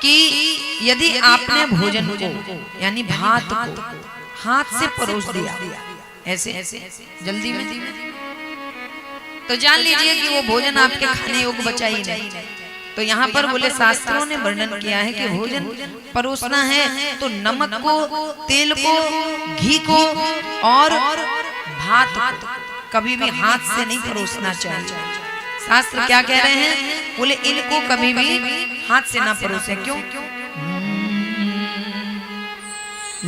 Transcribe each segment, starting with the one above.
कि यदि आपने भोजन को यानी भात को हाथ से परोस दिया ऐसे जल्दी में, तो जान लीजिए कि वो भोजन आपके खाने योग्य बचा ही नहीं। तो यहाँ पर बोले शास्त्रों ने वर्णन किया है कि भोजन परोसना है तो नमक को, तेल को, घी को और भात को कभी भी हाथ से नहीं परोसना चाहिए। शास्त्र क्या कह रहे हैं? बोले इनको कभी भी हाथ से ना परोसे। क्यों?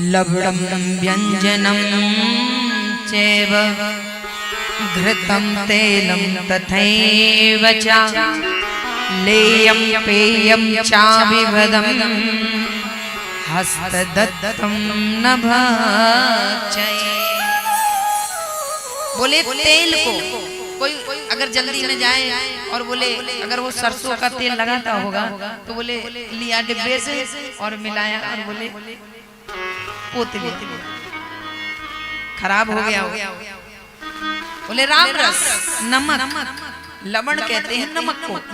लवणम व्यंजनम चैव घृतम तेलम तथैव च लेयम पेयम चाविवदम हस्तदत्तम न भक्षये। बोले तेल को कोई अगर जल्दी में जाए और बोले अगर वो सरसों का तेल लगाता होगा तो बोले लिया डिब्बे से और मिलाया और बोले पोतली खराब हो गया। बोले राम रस, नमक, लवण कहते हैं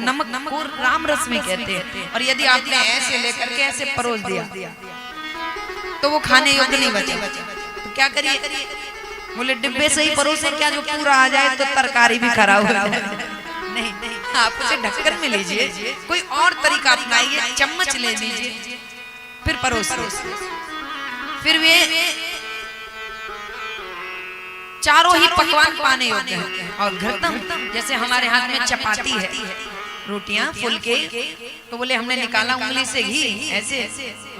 नमक को राम रस में कहते हैं। और यदि आपने ऐसे लेकर के ऐसे परोस दिया तो वो खाने योग्य नहीं बचा। तो क्या करिए? बोले डिब्बे से ही परोसे क्या जो पूरा आ जाए तो तरकारी भी खराब हो जाए? नहीं, आप उसे ढक्कन में लीजिए, कोई और तरीका अपनाइए, चम्मच ले लीजिए फिर परोसिए। फिर वे चारों ही पकवान पाने योग्य हैं। और घृतम जैसे हमारे हाथ में चपाती है, रोटियां फुलके, तो बोले हमने निकाला उंगली से घी ऐसे।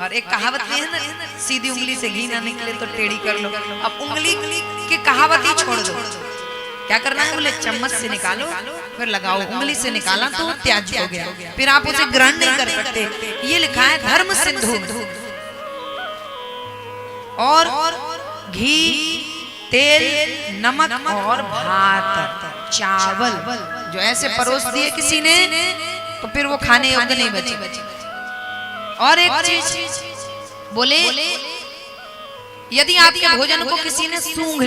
और एक कहावत भी है ना, सीधी उंगली से घी ना निकले तो टेढ़ी कर लो। अब उंगली की कहावत ही छोड़ दो, क्या करना है? बोले चम्मच से निकालो फिर लगाओ। उंगली से निकाला तो त्याज्य हो गया, फिर आप उसे ग्रहण नहीं कर सकते। ये लिखा है धर्म सिंधु। और घी, तेल, नमक और भात, चावल जो ऐसे परोस दिए किसी ने तो फिर वो खाने योग्य नहीं बचे। और एक चीज बोले यदि आपके भोजन को किसी ने सूंघ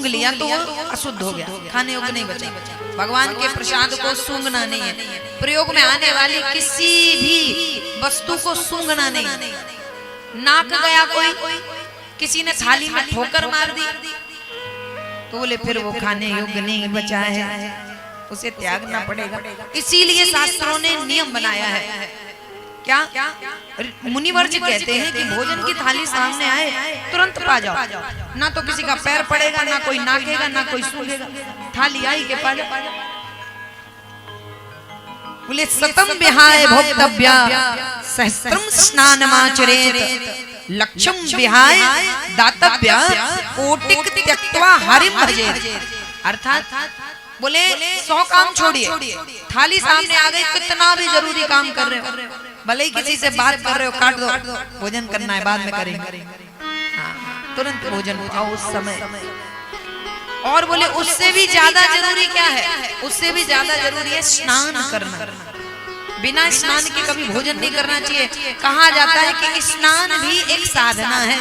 लिया तो वो अशुद्ध हो गया, खाने योग्य नहीं बचा। भगवान के प्रसाद को सूंघना नहीं है। प्रयोग में आने वाली किसी भी वस्तु को सूंघना नहीं। नाक गया कोई, किसी ने थाली में ठोकर मार दी तो बोले फिर वो खाने योग्य नहीं बचा है, उसे त्यागना पड़ेगा। इसीलिए शास्त्रों ने नियम बनाया है। क्या? मुनिवर जी कहते हैं कि भोजन की थाली सामने आए तुरंत पा जाओ, ना तो किसी का पैर पड़ेगा, ना कोई नाकेगा, ना कोई सूंघेगा। थाली आई के पा जाओ। बोले सतम विहाय भोक्तव्या सहस्त्रम स्नानमाचरेत लक्ष्यम विहाय दातव्य कोटिक त्यक्त्वा हरिम भजेत। अर्थात बोले 100 काम छोड़िए, थाली सामने आ गई, कितना भी जरूरी काम कर रहे हो, भले ही किसी से बात कर रहे हो, काट दो, भोजन करना है बाद में करेंगे। तुरंत भोजन खाओ उस समय। और बोले उससे भी ज्यादा जरूरी क्या है? उससे भी ज्यादा जरूरी है स्नान करना। बिना स्नान के कभी भोजन नहीं करना चाहिए। कहा जाता है कि स्नान भी एक साधना है।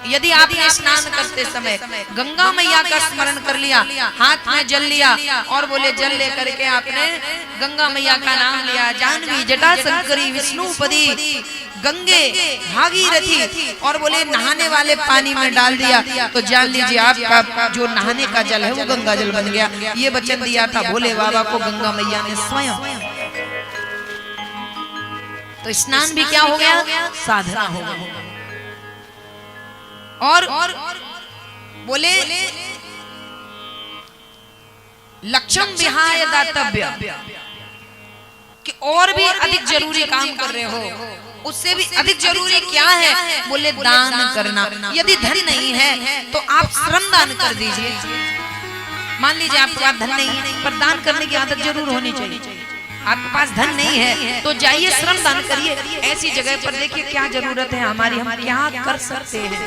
यदि आपने स्नान करते समय गंगा मैया का स्मरण कर लिया, हाथ में जल लिया और बोले जल लेकर के आपने गंगा मैया का नाम लिया, जानवी जटा शंकरी विष्णुपदी गंगे भागीरथी, और बोले नहाने वाले पानी में डाल दिया तो जान लीजिए आपका जो नहाने का जल है वो गंगा जल बन गया। ये वचन दिया था भोले बाबा को गंगा मैया ने स्वयं। तो स्नान भी क्या हो गया? साधना हो गया। और बोले लक्ष्यम विहाय दातव्य, कि और भी अधिक जरूरी काम कर रहे हो, उससे भी अधिक जरूरी क्या है? बोले दान करना। यदि धन नहीं है तो आप श्रम दान कर दीजिए। मान लीजिए आपके पास धन नहीं है पर दान करने की आदत जरूर होनी चाहिए। आपके पास धन नहीं है तो जाइए श्रम दान करिए। ऐसी जगह पर देखिए क्या जरूरत है हमारी, हम क्या कर सकते हैं,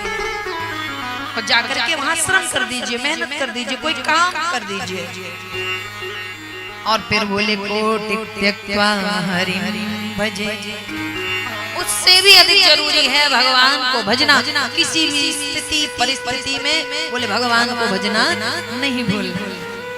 और जाकर के वहां श्रम कर दीजिए, मेहनत कर दीजिए, कोई काम कर दीजिए। और फिर बोले कोटिक त्यक्त्वा हरिं भजे, उससे भी अधिक जरूरी है भगवान को भजना। किसी भी स्थिति परिस्थिति में बोले भगवान को भजना नहीं भूलना।